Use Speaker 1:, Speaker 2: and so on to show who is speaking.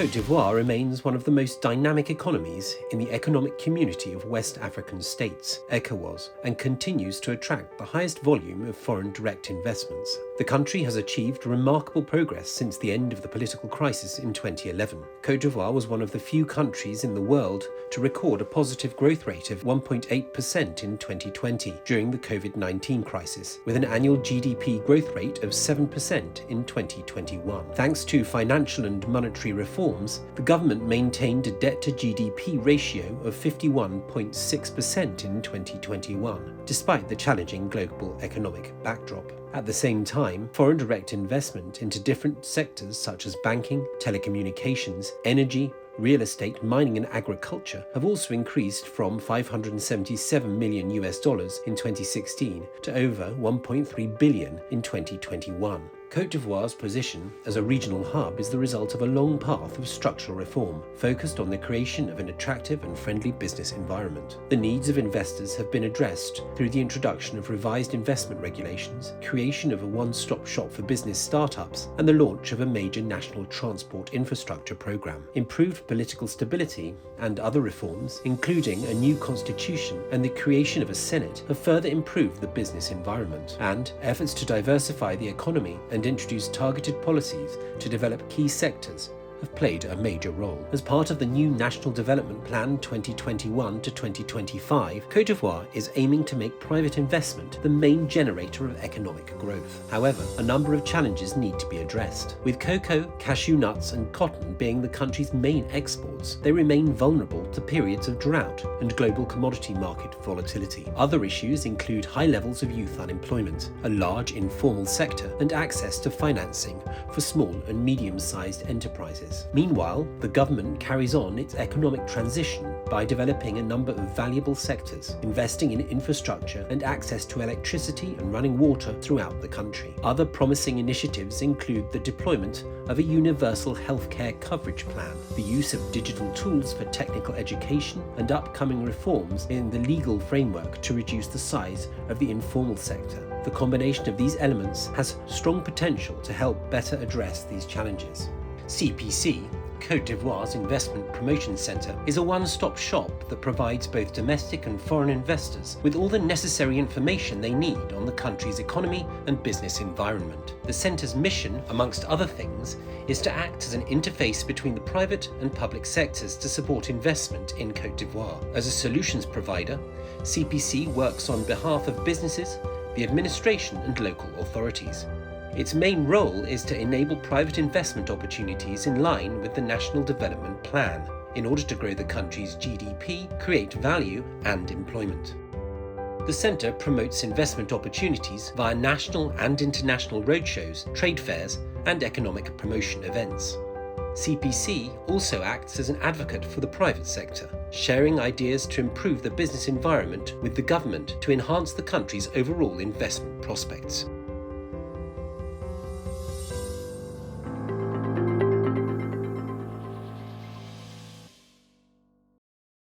Speaker 1: Côte d'Ivoire remains one of the most dynamic economies in the economic community of West African states, ECOWAS, and continues to attract the highest volume of foreign direct investments. The country has achieved remarkable progress since the end of the political crisis in 2011. Côte d'Ivoire was one of the few countries in the world to record a positive growth rate of 1.8% in 2020 during the COVID-19 crisis, with an annual GDP growth rate of 7% in 2021. Thanks to financial and monetary reforms, the government maintained a debt-to-GDP ratio of 51.6% in 2021, despite the challenging global economic backdrop. At the same time, foreign direct investment into different sectors such as banking, telecommunications, energy, real estate, mining and agriculture have also increased from $577 million in 2016 to over $1.3 billion in 2021. Côte d'Ivoire's position as a regional hub is the result of a long path of structural reform focused on the creation of an attractive and friendly business environment. The needs of investors have been addressed through the introduction of revised investment regulations, creation of a one-stop shop for business startups, and the launch of a major national transport infrastructure program. Improved political stability and other reforms, including a new constitution and the creation of a Senate, have further improved the business environment, and efforts to diversify the economy and introduce targeted policies to develop key sectors have played a major role. As part of the new National Development Plan 2021 to 2025, Côte d'Ivoire is aiming to make private investment the main generator of economic growth. However, a number of challenges need to be addressed. With cocoa, cashew nuts and cotton being the country's main exports, they remain vulnerable to periods of drought and global commodity market volatility. Other issues include high levels of youth unemployment, a large informal sector, and access to financing for small and medium-sized enterprises. Meanwhile, the government carries on its economic transition by developing a number of valuable sectors, investing in infrastructure and access to electricity and running water throughout the country. Other promising initiatives include the deployment of a universal healthcare coverage plan, the use of digital tools for technical education, and upcoming reforms in the legal framework to reduce the size of the informal sector. The combination of these elements has strong potential to help better address these challenges. CPC, Côte d'Ivoire's Investment Promotion Centre, is a one-stop shop that provides both domestic and foreign investors with all the necessary information they need on the country's economy and business environment. The centre's mission, amongst other things, is to act as an interface between the private and public sectors to support investment in Côte d'Ivoire. As a solutions provider, CPC works on behalf of businesses, the administration and local authorities. Its main role is to enable private investment opportunities in line with the National Development Plan in order to grow the country's GDP, create value and employment. The centre promotes investment opportunities via national and international roadshows, trade fairs and economic promotion events. CPC also acts as an advocate for the private sector, sharing ideas to improve the business environment with the government to enhance the country's overall investment prospects.